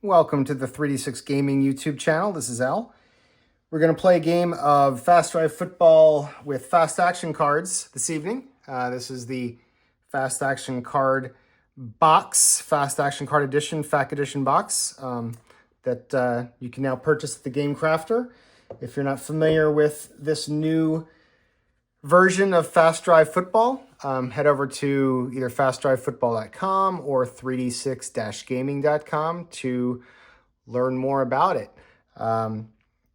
Welcome to the 3D6 Gaming YouTube channel. This is Al. We're going to play a game of Fast Drive Football with Fast Action cards this evening. This is the Fast Action card box, Fast Action Card Edition, FAC Edition box that you can now purchase at the Game Crafter. If you're not familiar with this new version of Fast Drive Football, head over to either fastdrivefootball.com or 3d6-gaming.com to learn more about it. Got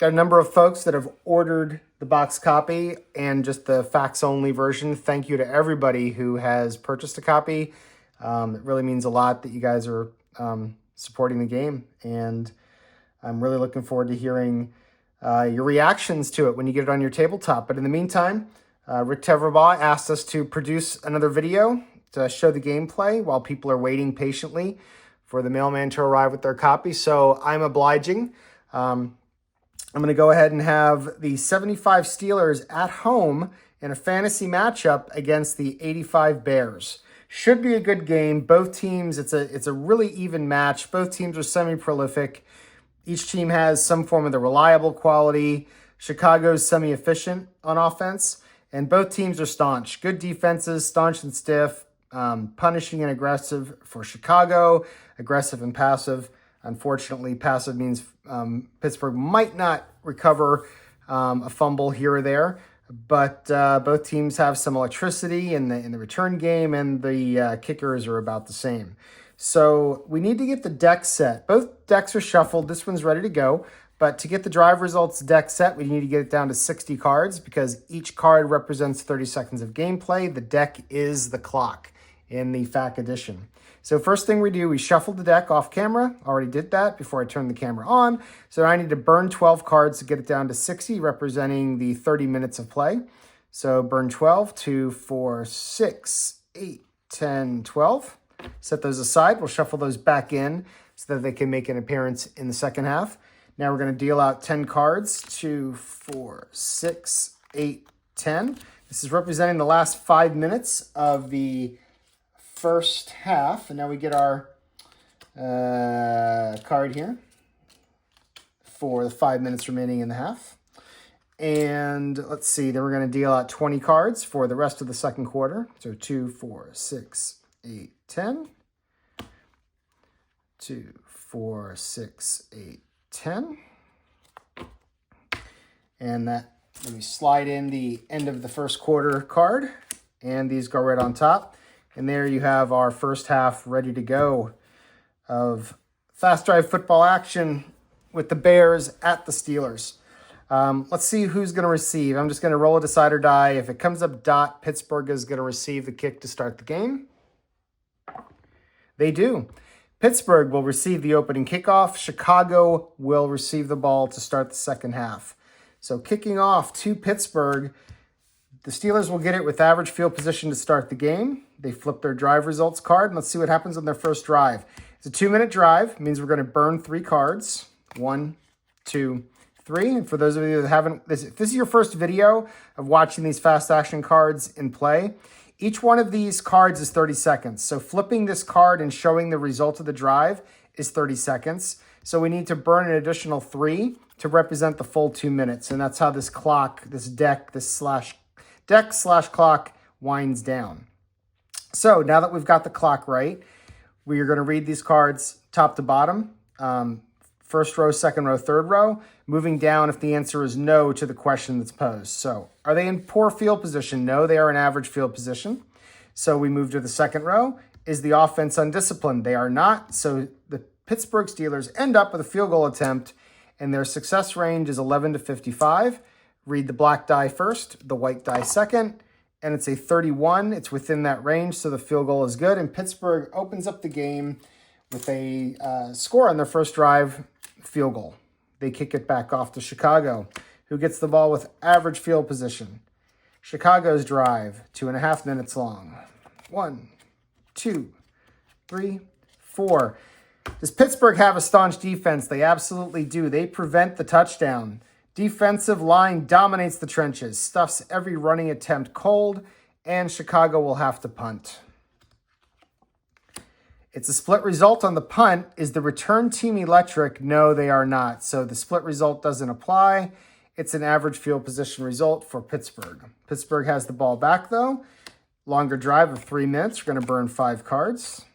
a number of folks that have ordered the box copy and just the fax only version. Thank you to everybody who has purchased a copy. It really means a lot that you guys are supporting the game, and I'm really looking forward to hearing your reactions to it when you get it on your tabletop. But in the meantime, Rick Teverbaugh asked us to produce another video to show the gameplay while people are waiting patiently for the mailman to arrive with their copy. So I'm obliging. I'm going to go ahead and have the 75 Steelers at home in a fantasy matchup against the 85 Bears. Should be a good game. Both teams, it's a really even match. Both teams are semi-prolific. Each team has some form of the reliable quality. Chicago's semi-efficient on offense. And both teams are staunch. Good defenses, staunch and stiff, punishing and aggressive for Chicago, aggressive and passive. Unfortunately, passive means Pittsburgh might not recover a fumble here or there, but both teams have some electricity in the return game, and the kickers are about the same. So we need to get the deck set. Both decks are shuffled. This one's ready to go. But to get the drive results deck set, we need to get it down to 60 cards because each card represents 30 seconds of gameplay. The deck is the clock in the FAC Edition. So first thing we do, we shuffle the deck off camera. Already did that before I turned the camera on. So I need to burn 12 cards to get it down to 60, representing the 30 minutes of play. So burn 12, 2, 4, 6, 8, 10, 12. Set those aside. We'll shuffle those back in so that they can make an appearance in the second half. Now we're going to deal out 10 cards, 2, 4, 6, 8, 10. This is representing the last 5 minutes of the first half. And now we get our card here for the 5 minutes remaining in the half. And let's see, then we're going to deal out 20 cards for the rest of the second quarter. So 2, 4, 6, 8, 10. 2, 4, 6, 8, 10. And that, let me slide in the end of the first quarter card, and these go right on top. And there you have our first half ready to go of Fast Drive Football action with the Bears at the Steelers. Let's see who's going to receive. I'm just going to roll a decide or die. If it comes up dot, Pittsburgh is going to receive the kick to start the game. They do. Pittsburgh will receive the opening kickoff. Chicago will receive the ball to start the second half. So kicking off to Pittsburgh, the Steelers will get it with average field position to start the game. They flip their drive results card, and let's see what happens on their first drive. It's a 2-minute drive. It means we're going to burn 3 cards. 1, 2, 3. And for those of you that haven't, if this is your first video of watching these fast action cards in play, each one of these cards is 30 seconds. So flipping this card and showing the result of the drive is 30 seconds. So we need to burn an additional 3 to represent the full 2 minutes. And that's how this clock, this deck, this deck slash clock winds down. So now that we've got the clock right, we are going to read these cards top to bottom. First row, second row, third row, moving down if the answer is no to the question that's posed. So are they in poor field position? No, they are in average field position. So we move to the second row. Is the offense undisciplined? They are not. So the Pittsburgh Steelers end up with a field goal attempt, and their success range is 11 to 55. Read the black die first, the white die second, and it's a 31. It's within that range, so the field goal is good. And Pittsburgh opens up the game with a score on their first drive, field goal. They kick it back off to Chicago, who gets the ball with average field position. Chicago's drive, 2.5 minutes long. 1, 2, 3, 4. Does Pittsburgh have a staunch defense? They absolutely do. They prevent the touchdown. Defensive line dominates the trenches, stuffs every running attempt cold, and Chicago will have to punt. It's a split result on the punt. Is the return team electric? No, they are not. So the split result doesn't apply. It's an average field position result for Pittsburgh. Pittsburgh has the ball back, though. Longer drive of 3 minutes. We're going to burn 5 cards.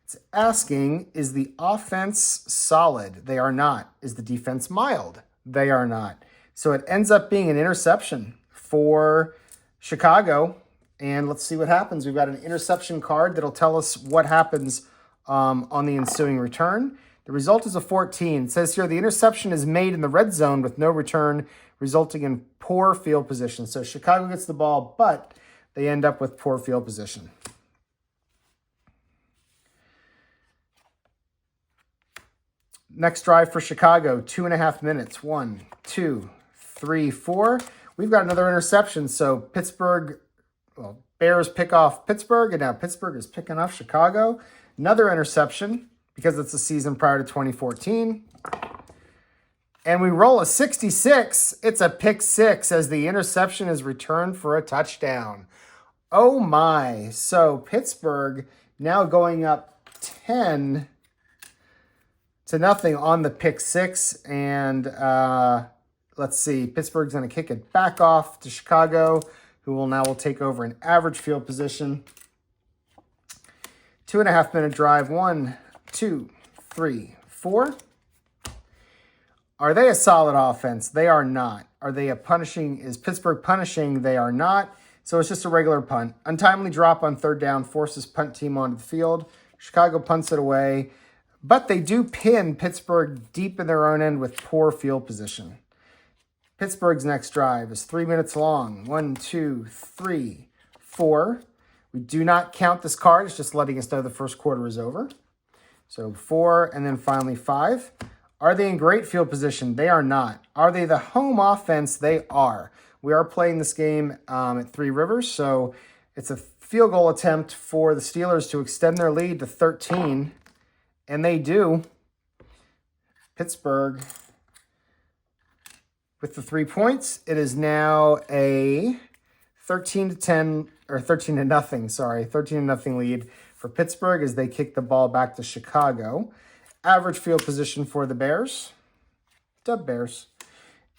It's asking, is the offense solid? They are not. Is the defense mild? They are not. So it ends up being an interception for Chicago. And let's see what happens. We've got an interception card that'll tell us what happens on the ensuing return. The result is a 14. It says here the interception is made in the red zone with no return, resulting in poor field position. So Chicago gets the ball, but they end up with poor field position. Next drive for Chicago, 2.5 minutes. 1, 2, 3, 4. We've got another interception. So Pittsburgh, well, Bears pick off Pittsburgh, and now Pittsburgh is picking off Chicago. Another interception because it's the season prior to 2014. And we roll a 66. It's a pick 6 as the interception is returned for a touchdown. Oh my. So Pittsburgh now going up 10-0 on the pick 6. And let's see. Pittsburgh's going to kick it back off to Chicago, who will take over an average field position. 2.5 minute drive. 1, 2, 3, 4. Are they a solid offense? They are not. Are they a punishing? Is Pittsburgh punishing? They are not. So it's just a regular punt. Untimely drop on 3rd down forces punt team onto the field. Chicago punts it away. But they do pin Pittsburgh deep in their own end with poor field position. Pittsburgh's next drive is 3 minutes long. 1, 2, 3, 4. We do not count this card. It's just letting us know the first quarter is over. So 4 and then finally 5. Are they in great field position? They are not. Are they the home offense? They are. We are playing this game at Three Rivers, so it's a field goal attempt for the Steelers to extend their lead to 13, and they do. Pittsburgh with the 3 points. It is now a 13-0 lead for Pittsburgh as they kick the ball back to Chicago. Average field position for the Bears. Dub Bears.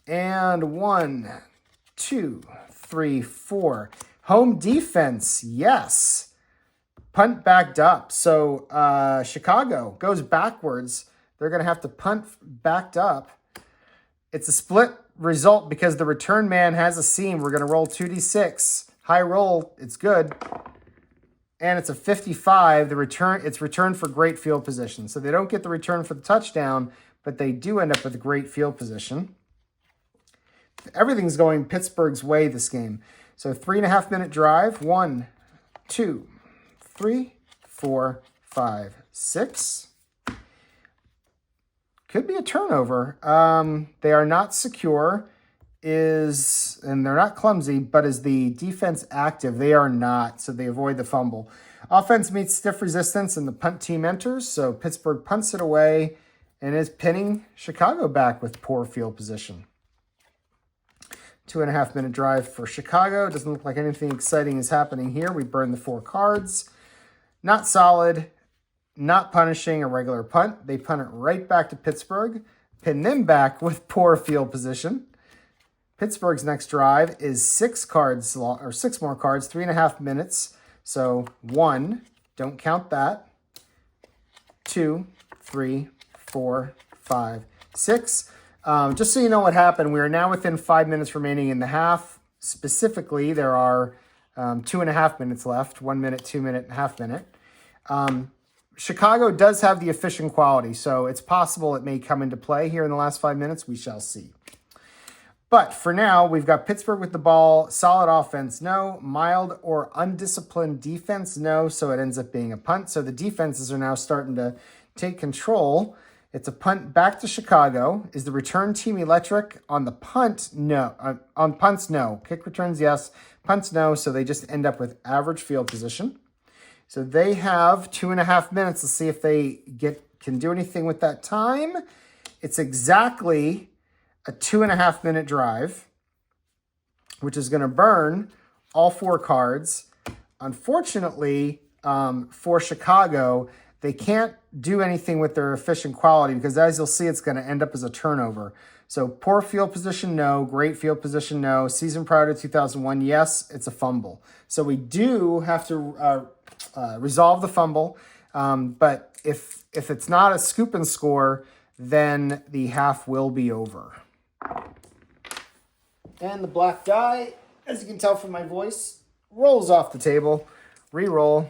And 1, 2, 3, 4. Home defense, yes. Punt backed up. So Chicago goes backwards. They're going to have to punt backed up. It's a split result because the return man has a seam. We're going to roll 2d6. High roll. It's good. And it's a 55. It's returned for great field position. So they don't get the return for the touchdown, but they do end up with a great field position. Everything's going Pittsburgh's way this game. So 3.5 minute drive. 1, 2, 3, 4, 5, 6. Could be a turnover. They are not secure. And they're not clumsy, but is the defense active? They are not, so they avoid the fumble. Offense meets stiff resistance, and the punt team enters, so Pittsburgh punts it away and is pinning Chicago back with poor field position. 2.5 minute drive for Chicago. Doesn't look like anything exciting is happening here. We burn the 4 cards. Not solid, not punishing a regular punt. They punt it right back to Pittsburgh, pin them back with poor field position. Pittsburgh's next drive is 6 cards long, or 6 more cards, 3.5 minutes. So 1, don't count that. 2, 3, 4, 5, 6. Just so you know what happened, we are now within 5 minutes remaining in the half. Specifically, there are 2.5 minutes left, 1 minute, 2 minute, and a half minute. Chicago does have the efficient quality, so it's possible it may come into play here in the last 5 minutes. We shall see. But for now, we've got Pittsburgh with the ball. Solid offense, no. Mild or undisciplined defense, no. So it ends up being a punt. So the defenses are now starting to take control. It's a punt back to Chicago. Is the return team electric? On the punt, no. On punts, no. Kick returns, yes. Punts, no. So they just end up with average field position. So they have 2.5 minutes to see if they can do anything with that time. It's exactly a 2.5 minute drive, which is going to burn all 4 cards. Unfortunately, for Chicago, they can't do anything with their efficient quality because, as you'll see, it's going to end up as a turnover. So poor field position, no. Great field position, no. Season prior to 2001, yes, it's a fumble. So we do have to resolve the fumble. But if it's not a scoop and score, then the half will be over. And the black die, as you can tell from my voice, rolls off the table. Re-roll.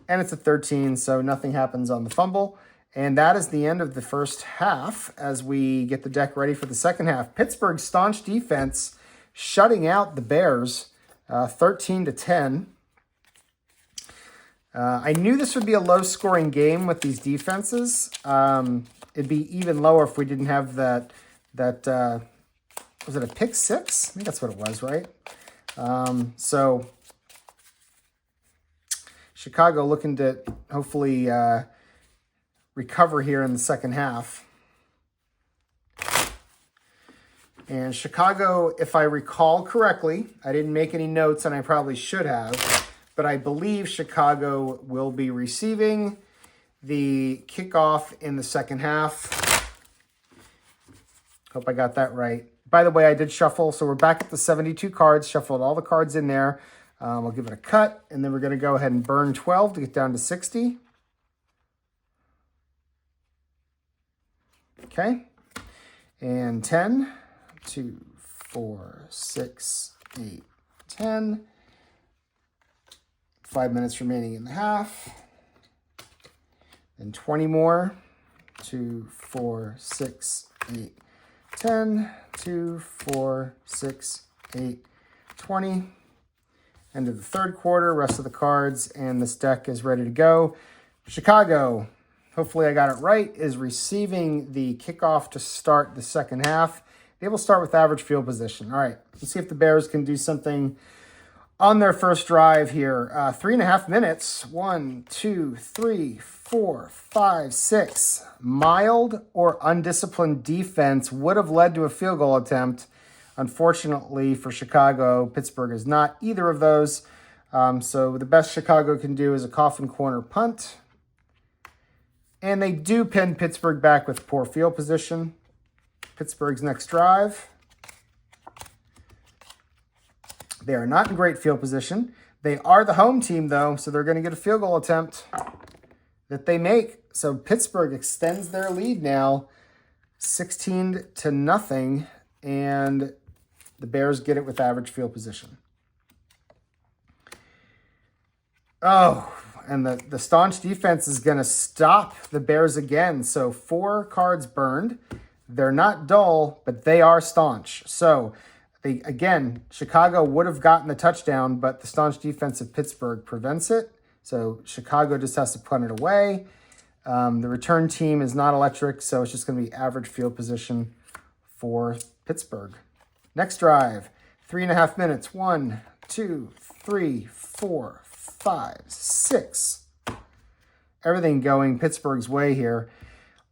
And it's a 13, so nothing happens on the fumble. And that is the end of the first half as we get the deck ready for the second half. Pittsburgh's staunch defense shutting out the Bears 13-10. I knew this would be a low-scoring game with these defenses. It'd be even lower if we didn't have that was it a pick six? I think that's what it was, right? So Chicago looking to hopefully recover here in the second half. And Chicago, if I recall correctly, I didn't make any notes and I probably should have, but I believe Chicago will be receiving the kickoff in the second half. Hope I got that right. By the way, I did shuffle, so we're back at the 72 cards, shuffled all the cards in there. We'll give it a cut, and then we're going to go ahead and burn 12 to get down to 60. Okay, and 10, 2, 4, 6, 8, 10. 5 minutes remaining in the half. And 20 more. 2, 4, 6, 8, 10. 2, 4, 6, 8, 20. End of the third quarter, rest of the cards, and this deck is ready to go. Chicago, hopefully I got it right, is receiving the kickoff to start the second half. They will start with average field position. All right, let's see if the Bears can do something on their first drive here. 3.5 minutes. 1, 2, 3, 4, 5, 6. Mild or undisciplined defense would have led to a field goal attempt. Unfortunately for Chicago, Pittsburgh is not either of those. So the best Chicago can do is a coffin corner punt. And they do pin Pittsburgh back with poor field position. Pittsburgh's next drive. They are not in great field position. They are the home team, though, so they're going to get a field goal attempt that they make. So Pittsburgh extends their lead now 16-0, and the Bears get it with average field position. Oh, and the staunch defense is going to stop the Bears again. So 4 cards burned. They're not dull, but they are staunch. So again, Chicago would have gotten the touchdown, but the staunch defense of Pittsburgh prevents it. So Chicago just has to punt it away. The return team is not electric, so it's just going to be average field position for Pittsburgh. Next drive, 3.5 minutes. 1, 2, 3, 4, 5, 6. Everything going Pittsburgh's way here.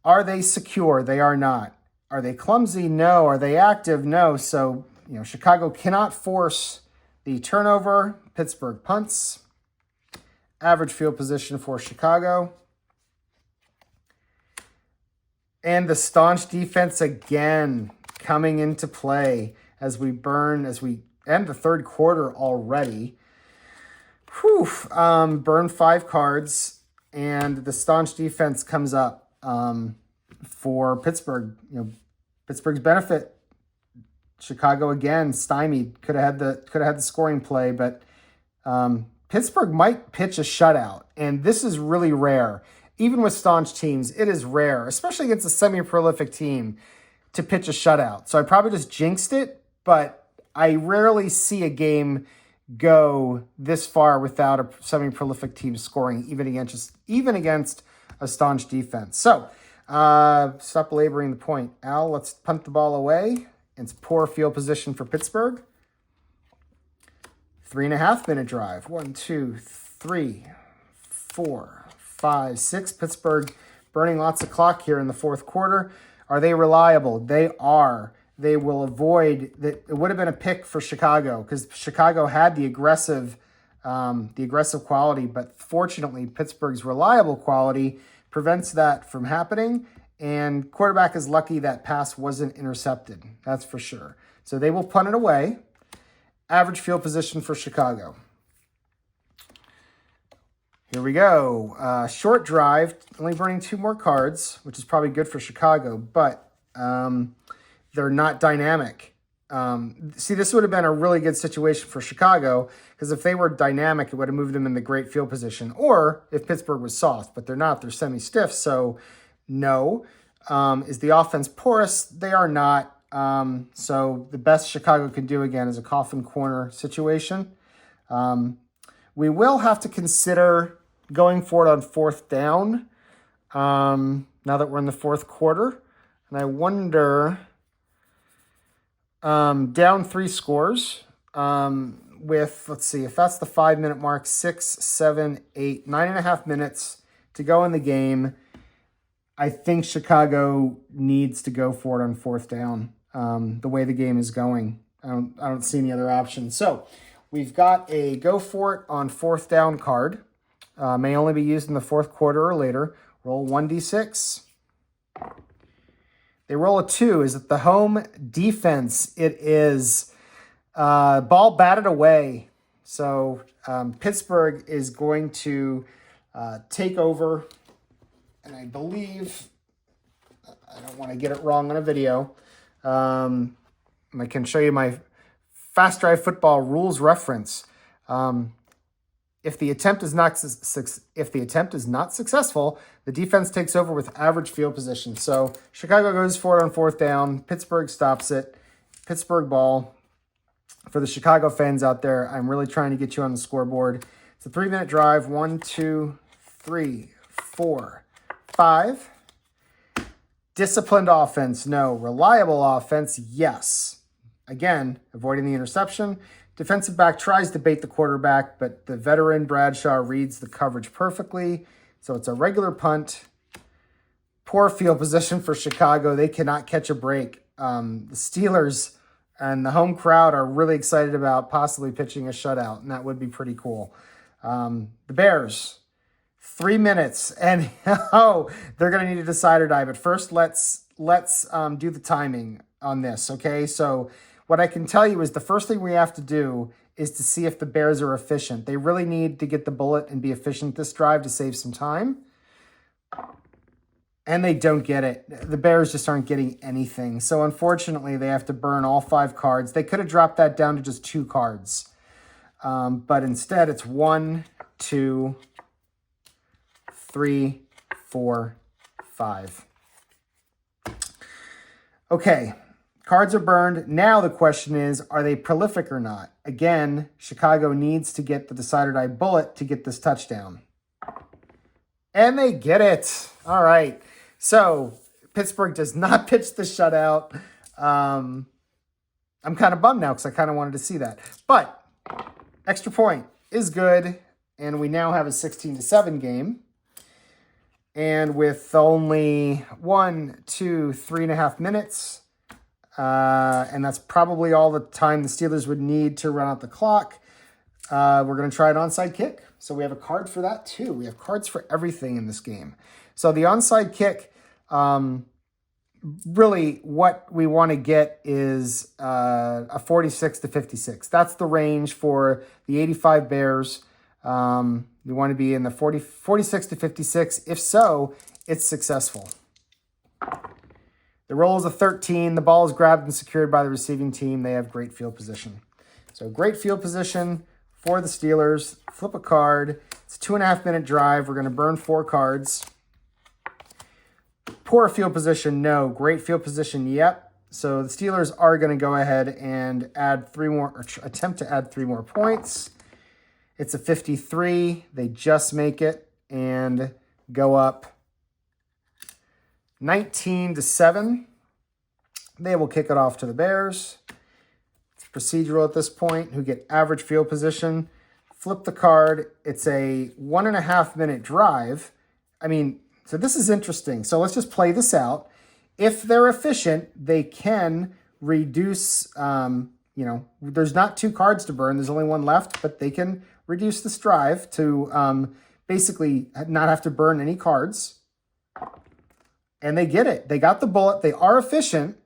Are they secure? They are not. Are they clumsy? No. Are they active? No. So, Chicago cannot force the turnover. Pittsburgh punts. Average field position for Chicago. And the staunch defense again coming into play as we end the third quarter already. Burn 5 cards, and the staunch defense comes up for Pittsburgh. Pittsburgh's benefit. Chicago again stymied. Could have had the scoring play, but Pittsburgh might pitch a shutout, and this is really rare. Even with staunch teams, it is rare, especially against a semi-prolific team, to pitch a shutout. So I probably just jinxed it, but I rarely see a game go this far without a semi-prolific team scoring, even against a staunch defense. So stop belaboring the point. Al, let's punt the ball away. It's poor field position for Pittsburgh. 3.5 minute drive. 1, 2, 3, 4, 5, 6. Pittsburgh burning lots of clock here in the fourth quarter. Are they reliable? They are. They will avoid that. It would have been a pick for Chicago because Chicago had the aggressive the aggressive quality, but fortunately Pittsburgh's reliable quality prevents that from happening, and quarterback is lucky that pass wasn't intercepted. That's for sure. So they will punt it away. Average field position for Chicago. Here we go. Short drive, only burning 2 more cards, which is probably good for Chicago, but they're not dynamic. See, this would have been a really good situation for Chicago, because if they were dynamic, it would have moved them in the great field position, or if Pittsburgh was soft, but they're not. They're semi-stiff, so no. Is the offense porous? They are not. So the best Chicago can do, again, is a coffin corner situation. We will have to consider going for it on 4th down now that we're in the 4th quarter. And I wonder, down 3 scores with, let's see, if that's the 5-minute mark, 6, 7, 8, 9.5 minutes to go in the game. I think Chicago needs to go for it on 4th down. The way the game is going, I don't see any other options. So we've got a go for it on 4th down card. May only be used in the 4th quarter or later. Roll 1d6. They roll a 2. Is it the home defense? It is. Ball batted away. So Pittsburgh is going to take over. And I believe, I don't want to get it wrong on a video. I can show you my Fast Drive Football rules reference. If the attempt is not successful, the defense takes over with average field position. So Chicago goes for it on 4th down. Pittsburgh stops it. Pittsburgh ball. For the Chicago fans out there, I'm really trying to get you on the scoreboard. It's a 3-minute drive. 1, 2, 3, 4, 5. Disciplined offense, no. Reliable offense, yes. Again, avoiding the interception. Defensive back tries to bait the quarterback, but the veteran Bradshaw reads the coverage perfectly. So it's a regular punt. Poor field position for Chicago. They cannot catch a break. The Steelers and the home crowd are really excited about possibly pitching a shutout, and that would be pretty cool. The Bears, 3 minutes, and they're going to need a decider die. But first, let's do the timing on this, okay? So what I can tell you is the first thing we have to do is to see if the Bears are efficient. They really need to get the bullet and be efficient this drive to save some time. And they don't get it. The Bears just aren't getting anything. So unfortunately, they have to burn all 5 cards. They could have dropped that down to just 2 cards. But instead, it's 1, 2, 3, 4, 5. Okay, cards are burned. Now the question is, are they prolific or not? Again, Chicago needs to get the decider die bullet to get this touchdown. And they get it. All right. So Pittsburgh does not pitch the shutout. I'm kind of bummed now because I kind of wanted to see that. But extra point is good. And we now have a 16-7 game. And with only 1, 2, 3.5 minutes, and that's probably all the time the Steelers would need to run out the clock, we're going to try an onside kick. So we have a card for that too. We have cards for everything in this game. So the onside kick, really what we want to get is a 46-56. That's the range for the 85 Bears. We want to be in the 46-56. If so, it's successful. The roll is a 13. The ball is grabbed and secured by the receiving team. They have great field position. So great field position for the Steelers. Flip a card. It's a 2.5-minute drive. We're going to burn 4 cards. Poor field position, no. Great field position, yep. So the Steelers are going to go ahead and add 3 more, or attempt to add 3 more points. It's a 53. They just make it and go up 19-7. They will kick it off to the Bears. It's procedural at this point, who get average field position. Flip the card. It's a 1.5-minute drive. I mean, so this is interesting. So let's just play this out. If they're efficient, they can reduce, there's not 2 cards to burn. There's only 1 left, but they can reduce this drive to basically not have to burn any cards. And they get it. They got the bullet. They are efficient.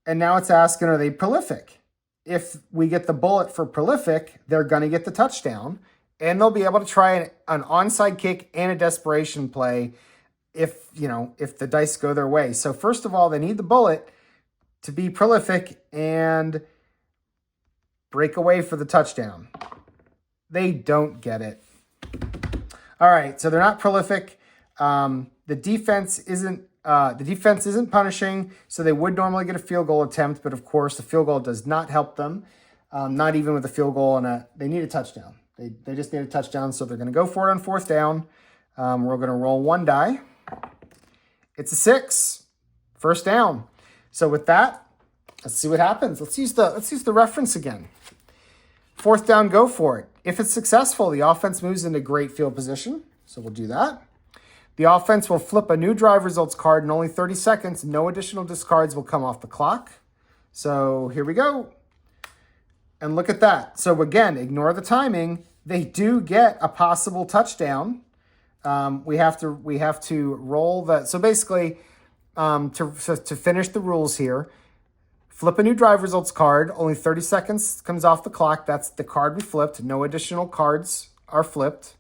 And now it's asking, are they prolific? If we get the bullet for prolific, they're going to get the touchdown. And they'll be able to try an onside kick and a desperation play if the dice go their way. So first of all, they need the bullet to be prolific and break away for the touchdown. They don't get it. All right, so they're not prolific. The defense isn't punishing, so they would normally get a field goal attempt, but of course the field goal does not help them. Not even with a field goal they need a touchdown. They just need a touchdown, so they're going to go for it on fourth down. We're going to roll one die. It's a 6. First down. So with that, let's see what happens. Let's use the reference again. Fourth down, go for it. If it's successful, the offense moves into great field position. So we'll do that. The offense will flip a new drive results card in only 30 seconds. No additional discards will come off the clock. So here we go. And look at that. So again, ignore the timing. They do get a possible touchdown. We have to roll that. So basically, to finish the rules here, flip a new drive results card. Only 30 seconds comes off the clock. That's the card we flipped. No additional cards are flipped.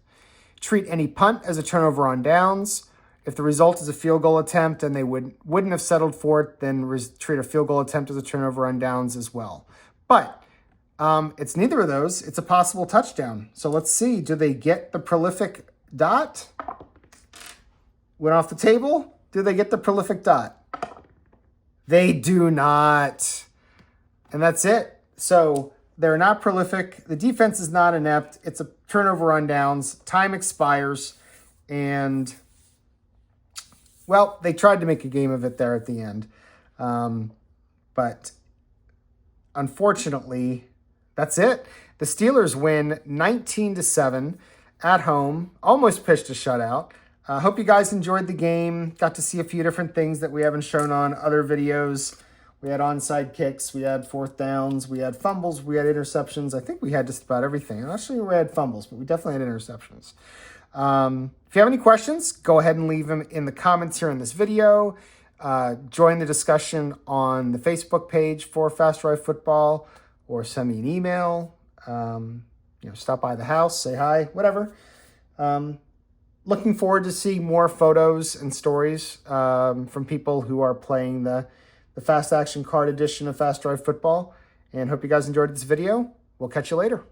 Treat any punt as a turnover on downs. If the result is a field goal attempt and they wouldn't have settled for it, then treat a field goal attempt as a turnover on downs as well. But it's neither of those. It's a possible touchdown. So let's see. Do they get the prolific dot? Went off the table. Do they get the prolific dot? They do not. And that's it. So they're not prolific. The defense is not inept. It's a turnover on downs. Time expires. And, well, they tried to make a game of it there at the end. But unfortunately, that's it. The Steelers win 19-7 at home. Almost pitched a shutout. Hope you guys enjoyed the game. Got to see a few different things that we haven't shown on other videos. We had onside kicks. We had fourth downs. We had fumbles. We had interceptions. I think we had just about everything. I'm not sure we had fumbles, but we definitely had interceptions. If you have any questions, go ahead and leave them in the comments here in this video. Join the discussion on the Facebook page for Fast Drive Football, or send me an email. Stop by the house, say hi, whatever. Looking forward to seeing more photos and stories from people who are playing the Fast Action Card Edition of Fast Drive Football. And hope you guys enjoyed this video. We'll catch you later.